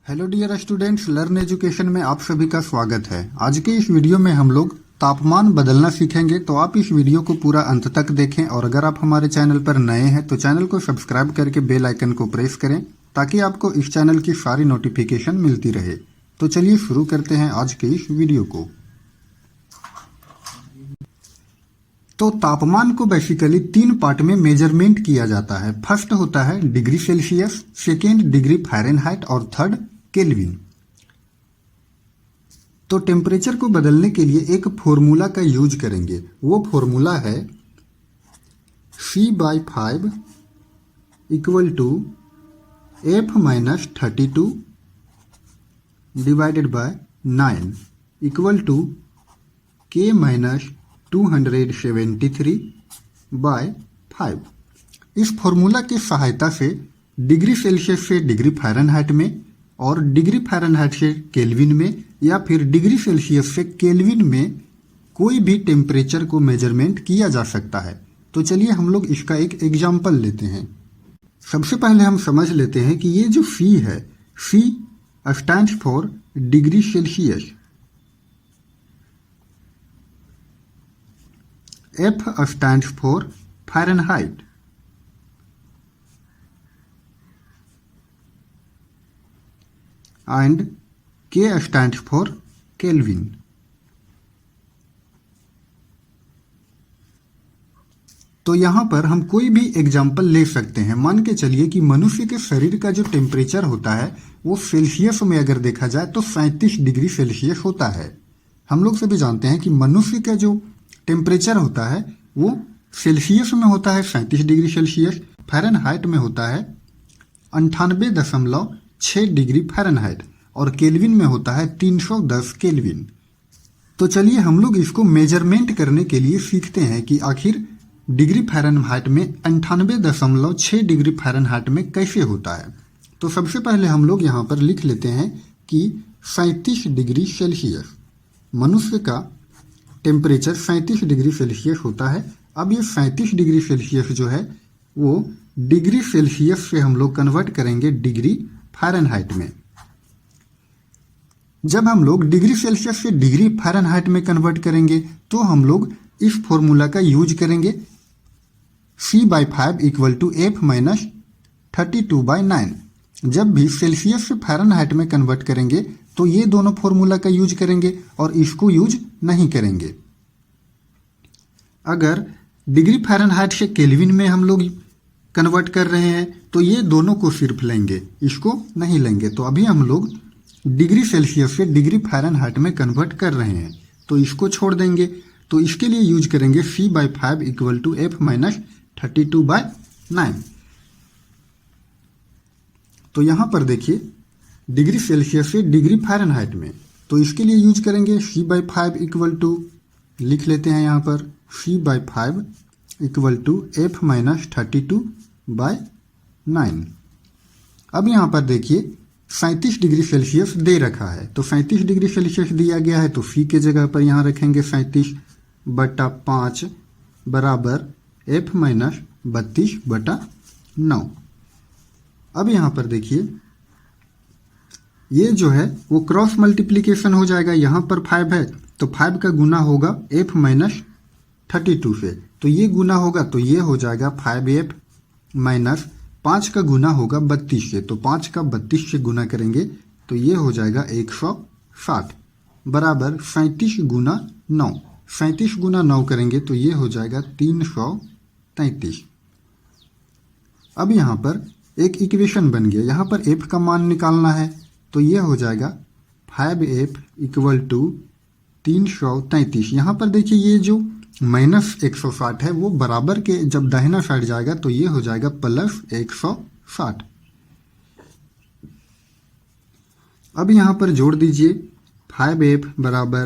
Hello dear students, learn education में आप सभी का स्वागत है। आज के इस वीडियो में हम लोग तापमान बदलना सीखेंगे, तो आप इस वीडियो को पूरा अंत तक देखें और अगर आप हमारे चैनल पर नए हैं तो चैनल को सब्सक्राइब करके बेल आइकन को प्रेस करें ताकि आपको इस चैनल की सारी नोटिफिकेशन मिलती रहे। तो चलिए शुरू करते हैं आज के इस वीडियो को। तो तापमान को बेसिकली 3 पार्ट में मेजरमेंट किया जाता है। फर्स्ट होता है degree Celsius, second degree Fahrenheit और थर्ड केल्विन। तो टेम्परेचर को बदलने के लिए एक फॉर्मूला का यूज करेंगे। वो फॉर्मूला है C/5 = F-32 divided by 9 = K-273/5। इस फॉर्मूला की सहायता से डिग्री सेल्सियस से डिग्री फ़ारेनहाइट में और डिग्री फ़ारेनहाइट से केल्विन में या फिर डिग्री सेल्सियस से केल्विन में कोई भी टेम्परेचर को मेजरमेंट किया जा सकता है। तो चलिए हम लोग इसका एक एग्जाम्पल लेते हैं। सबसे पहले हम समझ लेते हैं कि ये जो C है, C stands for degree Celsius, F stands for Fahrenheit and K stands for Kelvin। तो यहाँ पर हम कोई भी एग्जाम्पल ले सकते हैं। मान के चलिए कि मनुष्य के शरीर का जो टेम्परेचर होता है वो सेल्सियस में अगर देखा जाए तो 37 डिग्री सेल्सियस होता है। हम लोग सभी जानते हैं कि मनुष्य का जो टेम्परेचर होता है वो सेल्सियस में होता है 37 डिग्री सेल्सियस, फ़ारेनहाइट में होता है 98.6 डिग्री फ़ारेनहाइट और केल्विन में होता है 310 केल्विन। तो चलिए हम लोग इसको मेजरमेंट करने के लिए सीखते हैं कि आखिर डिग्री फ़ारेनहाइट में 98.6 डिग्री फ़ारेनहाइट में कैसे होता है। तो सबसे पहले हम लोग यहाँ पर लिख लेते हैं कि 37 डिग्री सेल्सियस, मनुष्य का टेम्परेचर 37 डिग्री सेल्सियस होता है। अब ये 37 डिग्री सेल्सियस जो है वो डिग्री सेल्सियस से हम लोग कन्वर्ट करेंगे डिग्री फ़ारेनहाइट में। जब हम लोग डिग्री सेल्सियस से डिग्री फ़ारेनहाइट में कन्वर्ट करेंगे तो हम लोग इस फॉर्मूला का यूज करेंगे C/5 = F-32/9। जब भी सेल्सियस से फ़ारेनहाइट में कन्वर्ट करेंगे तो ये दोनों फॉर्मूला का यूज करेंगे और इसको यूज नहीं करेंगे। अगर डिग्री फ़ारेनहाइट से केल्विन में हम लोग कन्वर्ट कर रहे हैं तो ये दोनों को सिर्फ लेंगे, इसको नहीं लेंगे। तो अभी हम लोग डिग्री सेल्सियस से डिग्री फ़ारेनहाइट में कन्वर्ट कर रहे हैं तो इसको छोड़ देंगे। तो इसके लिए यूज करेंगे C/5 = F-32/9। तो यहाँ पर देखिए डिग्री सेल्सियस से डिग्री फ़ारेनहाइट में, तो इसके लिए यूज करेंगे C/5 लिख लेते हैं यहाँ पर C/5 = F-32/9। अब यहाँ पर देखिए 37 डिग्री सेल्सियस दे रखा है, तो 37 डिग्री सेल्सियस दिया गया है तो C के जगह पर यहाँ रखेंगे 37/5 बराबर F-32/9। अब यहाँ पर देखिए ये जो है वो क्रॉस मल्टीप्लिकेशन हो जाएगा। यहाँ पर 5 है तो 5 का गुना होगा F-32 से, तो ये गुना होगा तो ये हो जाएगा 5F माइनस 5 का गुना होगा 32 से, तो 5 का 32 से गुना करेंगे तो ये हो जाएगा 160 बराबर 37 गुना 9। 37 गुना 9 करेंगे तो ये हो जाएगा 333। अब यहाँ पर एक इक्वेशन बन गया। यहाँ पर F का मान निकालना है तो ये हो जाएगा 5F = 333। यहाँ पर देखिए ये जो -160 है वो बराबर के जब दाहिना साइड जाएगा तो ये हो जाएगा +160। अब यहाँ पर जोड़ दीजिए 5F बराबर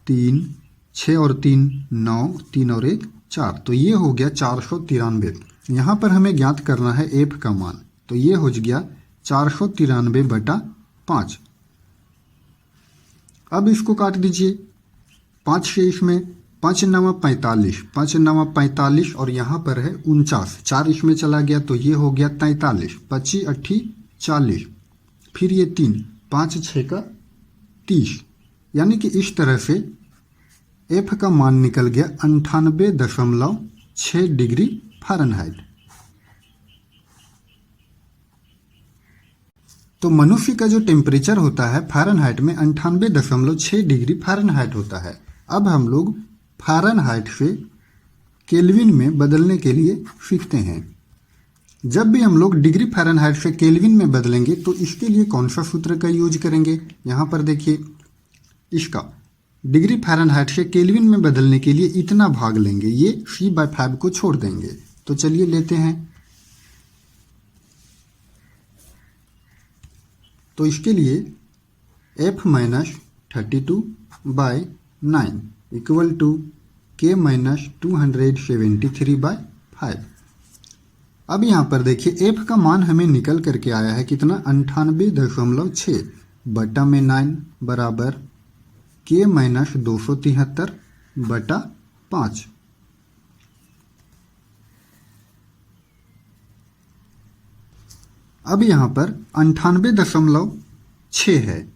3, 6 और 3 9, 3 और 1 4, तो ये हो गया 493। यहाँ पर हमें ज्ञात करना है F का मान, तो ये हो गया 493/5। अब इसको काट दीजिए 5 से, इसमें 5 9 45, 5 9 45 और यहाँ पर है 49, 4 इसमें चला गया तो ये हो गया 43, 25 8 40, फिर ये 3 5 6 का 30, यानी कि इस तरह से एफ का मान निकल गया 98.6 डिग्री फ़ारेनहाइट। तो मनुष्य का जो टेम्परेचर होता है फ़ारेनहाइट में 98.6 डिग्री फ़ारेनहाइट होता है। अब हम लोग फ़ारेनहाइट से केल्विन में बदलने के लिए सीखते हैं। जब भी हम लोग डिग्री फ़ारेनहाइट से केल्विन में बदलेंगे तो इसके लिए कौन सा सूत्र का यूज करेंगे? यहाँ पर देखिए, इसका डिग्री फ़ारेनहाइट से केल्विन में बदलने के लिए इतना भाग लेंगे, ये C/5 को छोड़ देंगे। तो चलिए लेते हैं। तो इसके लिए F-32/9 इक्वल टू K-273/5। अब यहाँ पर देखिए F का मान हमें निकल करके आया है कितना? 98.6 बटा में 9 बराबर K-273/5। अब यहाँ पर 98.6 है,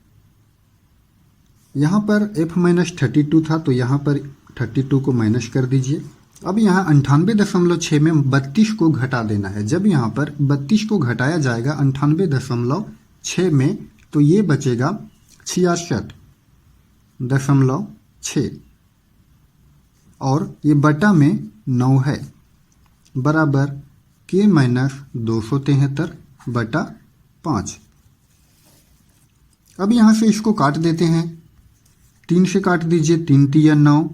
यहाँ पर F-32 था तो यहाँ पर 32 को माइनस कर दीजिए। अब यहाँ 98.6 में 32 को घटा देना है। जब यहाँ पर 32 को घटाया जाएगा 98.6 में तो ये बचेगा 66.6 और ये बटा में 9 है बराबर K-273/5। अब यहाँ से इसको काट देते हैं, 3 से काट दीजिए, 3 तिया 9,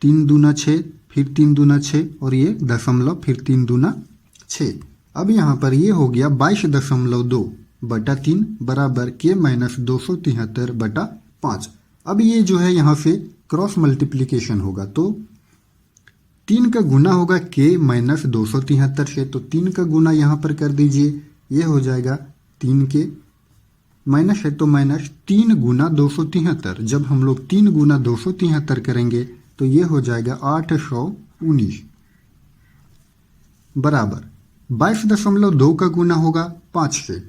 3 दूना 6, फिर 3 दूना 6 और ये दशमलव, फिर 3 दूना 6। अब यहाँ पर ये हो गया 22.2 बटा 3 बराबर K-273/5। अब ये जो है यहाँ से क्रॉस मल्टीप्लिकेशन होगा तो 3 का गुना होगा K-273 से, तो 3 का गुना यहाँ पर कर दीजिए, ये हो जाएगा 3 के माइनस है तो माइनस 3 गुना 273। जब हम लोग 3 गुना 273 करेंगे तो ये हो जाएगा 819 बराबर 22.2 का गुना होगा 5 से,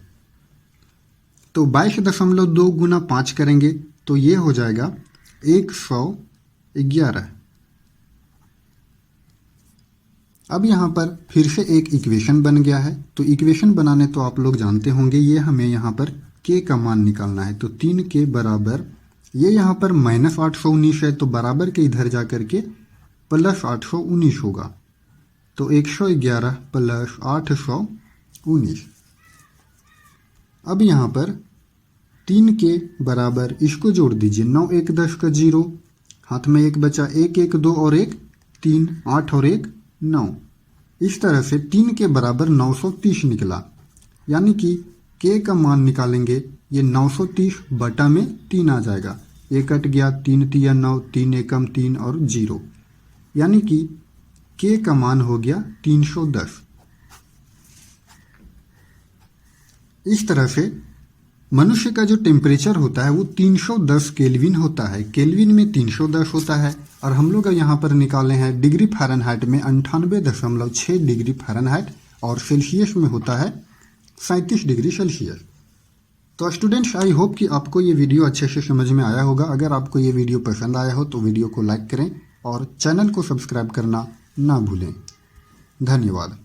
तो 22.2 गुना 5 करेंगे तो ये हो जाएगा 111। अब यहाँ पर फिर से एक इक्वेशन बन गया है। तो इक्वेशन बनाने तो आप लोग जानते होंगे, ये हमें यहाँ पर K का मान निकालना है। तो 3 के बराबर, ये यहाँ पर माइनस 819 है तो बराबर के इधर जा करके प्लस 819 होगा, तो 111 प्लस 819। अब यहाँ पर 3 के बराबर इसको जोड़ दीजिए, 9 1 10 का 0, हाथ में 1 बचा, 1 1 2 और 1 3, 8 और 1 9। इस तरह से 3 के बराबर 930 निकला, यानी कि K का मान निकालेंगे, ये 930 बटा में 3 आ जाएगा, 1 कट गया, 3 तिया 9, 3 एकम 3 और 0, यानी कि K का मान हो गया 310। इस तरह से मनुष्य का जो टेम्परेचर होता है वो 310 केल्विन होता है। केल्विन में 310 होता है और हम लोग यहाँ पर निकाले हैं डिग्री फ़ारेनहाइट में 98.6 डिग्री फ़ारेनहाइट और सेल्सियस में होता है 37 डिग्री सेल्सियस। तो स्टूडेंट्स, आई होप कि आपको ये वीडियो अच्छे से समझ में आया होगा। अगर आपको ये वीडियो पसंद आया हो तो वीडियो को लाइक करें और चैनल को सब्सक्राइब करना ना भूलें। धन्यवाद।